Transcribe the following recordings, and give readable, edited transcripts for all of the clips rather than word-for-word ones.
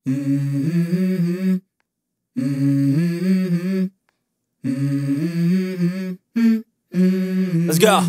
Let's go.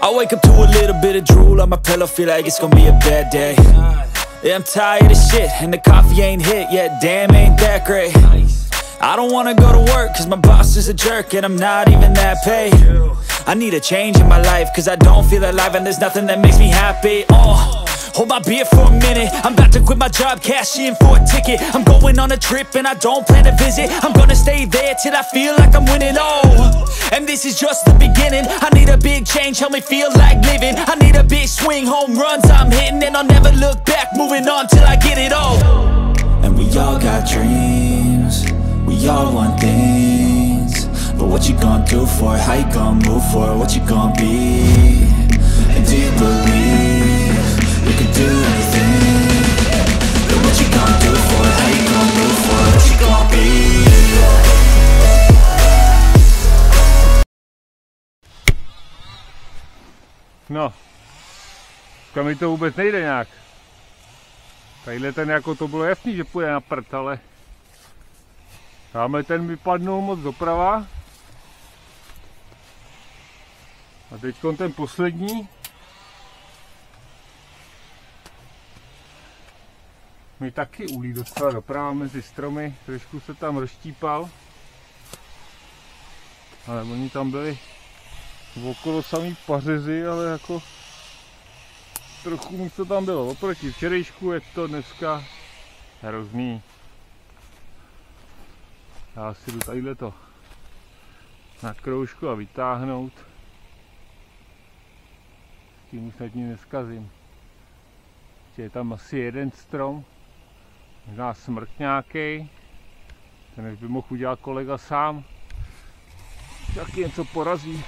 I wake up to a little bit of drool on my pillow, feel like it's gonna be a bad day. Yeah, I'm tired of shit, and the coffee ain't hit yet, damn, ain't that great. I don't wanna go to work, cause my boss is a jerk, and I'm not even that paid. I need a change in my life, cause I don't feel alive, and there's nothing that makes me happy. Hold my beer for a minute, I'm about to quit my job, cash in for a ticket. I'm going on a trip and I don't plan to visit. I'm gonna stay there till I feel like I'm winning, and this is just the beginning. I need a big change, help me feel like living. I need a big swing, home runs I'm hitting, and I'll never look back, moving on till I get it all. And we all got dreams, we all want things, but what you gonna do for it? How you gonna move for it? What you gonna be? And do you believe you can do anything? But what you gonna do for it? How you gonna move for it? What you gonna be? No, mi to vůbec nejde nějak. Tadyhle ten jako to bylo jasný, že půjde na prd, ale tamhle ten vypadnul moc doprava. A teď ten poslední mi taky ulí docela doprava mezi stromy, trošku se tam rozštípal. Ale oni tam byli okolo samý pařezy, ale jako trochu místo tam bylo. Oproti včerejšku je to dneska hrozný. Já si jdu tadyhle to na kroužku a vytáhnout. S tím už snad nic neskazím. Ještě je tam asi jeden strom, možná smrk nějaký. Ten už by mohl udělat kolega sám. Taky něco porazí.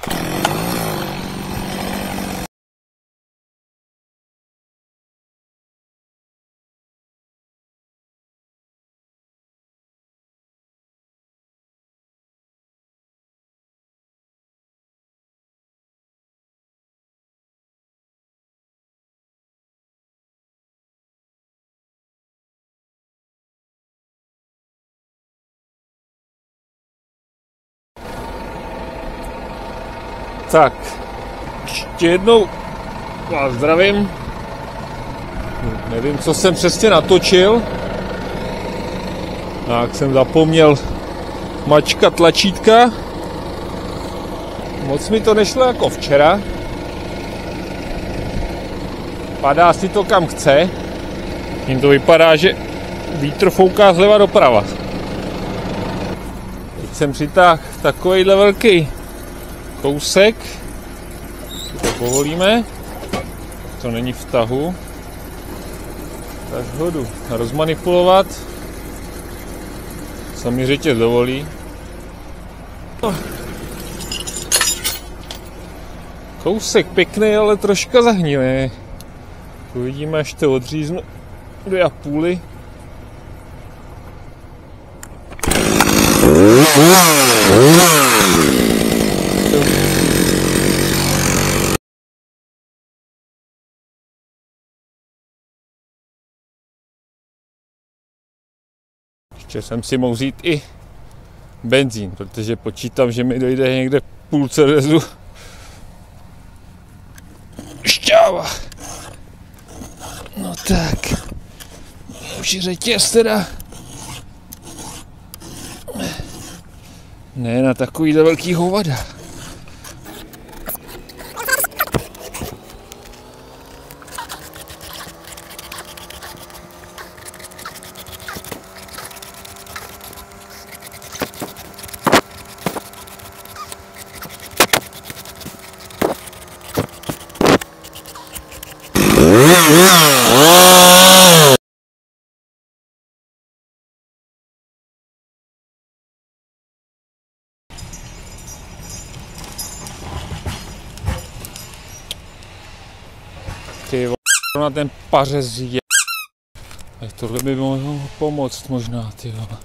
Tak, ještě jednou vás zdravím. Nevím, co jsem přesně natočil. Tak jsem zapomněl mačkat tlačítka. Moc mi to nešlo jako včera. Padá si to kam chce. Tím to vypadá, že vítr fouká zleva doprava. Teď jsem přitáhl takovejhle velký kousek, to povolíme, to není v tahu, tak ho jdu rozmanipulovat, co mi řetěz dovolí. Kousek pěkný, ale troška zahnilý. Uvidíme, až to odříznu 2,5. Ještě jsem si mohl vzít i benzín, protože počítám, že mi dojde někde půlce rezu šťáva. No tak, už je řetěz teda. Ne na takovýhle velký hovada. Ty na ten pařez je. Tak tohle by mohlo pomoct možná, ty vole.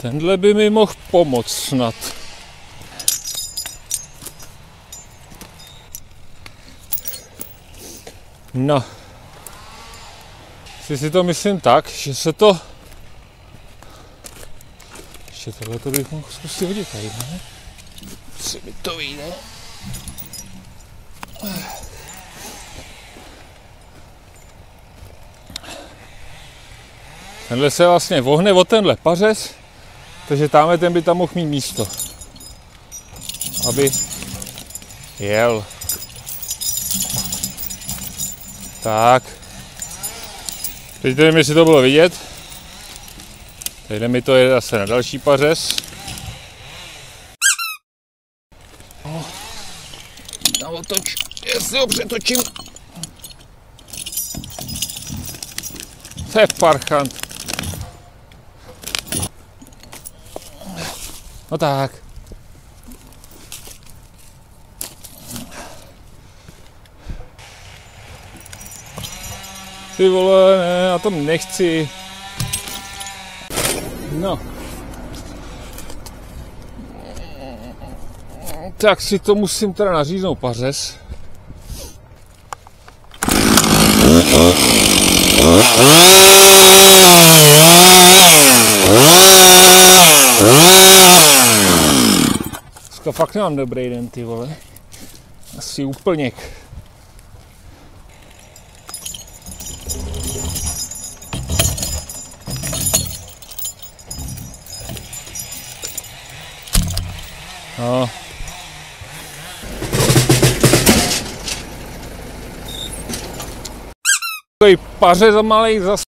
Tenhle by mi mohl pomoct snad. No. Si to myslím tak, že se to... Ještě tohleto bych mohl zkusit hodit tady, ne? Si mi to vyjde. Tenhle se vlastně vohne o tenhle pařez, takže tamhle ten by tam mohl mít místo, aby jel. Tak. Teď nevím, jestli to bylo vidět. Teď mi to jede zase na další pařez. Na otoč, jestli ho přetočím. To je parchant. No tak. Ty vole, ne, já to nechci. No. Tak si to musím teda naříznout pařez. Dneska fakt nemám dobrý den, ty vole. Asi úplněk. No. Takový pařez za malej zas.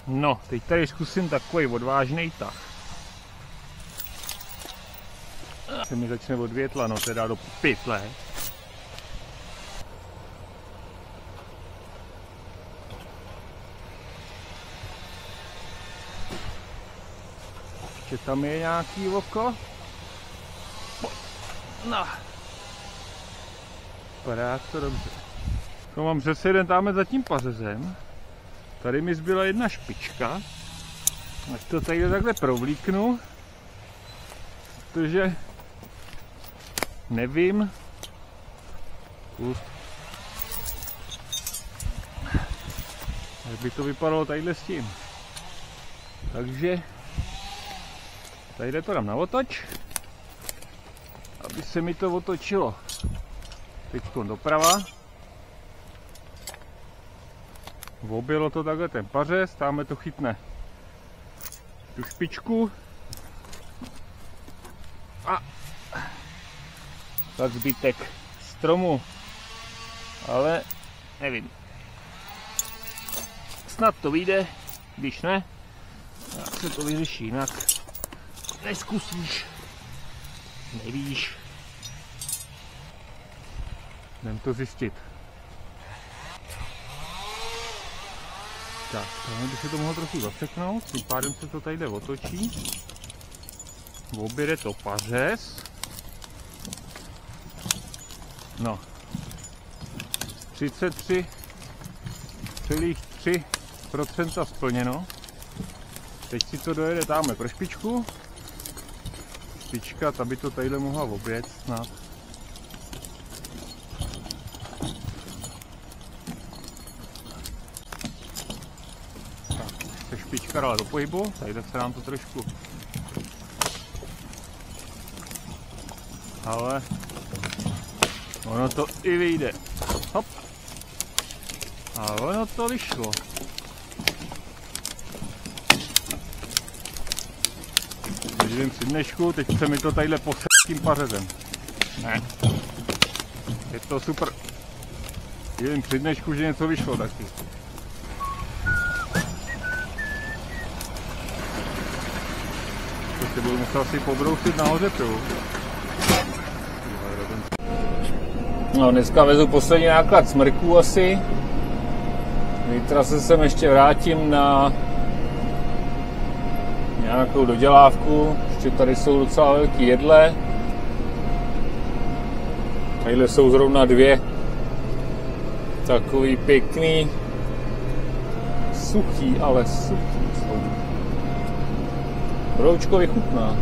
No, teď tady zkusím takový odvážný tah. Se mi začne od větla, no teda do pytle. Ještě tam je nějaký oko. No. Vypadá to dobře. To mám přece jeden tamhle za tím pařezem. Tady mi zbyla jedna špička. Ať to tady takhle provlíknu. Protože nevím, jak by to vypadalo tadyhle s tím. Takže tady to dám na otoč, aby se mi to otočilo teď doprava. Objelo to takhle ten pařez, tamhle to chytne tu špičku a tak zbytek stromu, ale nevím. Snad to vyjde, když ne, tak se to vyřeší jinak. Neskusíš, nevíš. Jdem to zjistit. Tak, tohle by se to mohlo trochu zaseknout, tím pádem se to tady otočí. Objede to pařez. No. 33,3% splněno. Teď si to dojede tamhle pro špičku. Špička, ta by to tadyhle mohla objet snad. Špička dala do pohybu, tady se nám to trošku, ale ono to i vyjde. Hop. A ono to vyšlo. Živím při dnešku, teď se mi to tadyhle posed tím pařezem. Ne. Je to super. Živím při dnešku, že něco vyšlo taky. To budu muset asi pobrousit nahoře tu. No, dneska vezu poslední náklad smrků asi. Zítra se sem ještě vrátím na nějakou dodělávku. Ještě tady jsou docela velký jedle. Tadyhle jsou zrovna dvě. Takový pěkný. Suchý, ale suchý jsou. Broučko vychutná.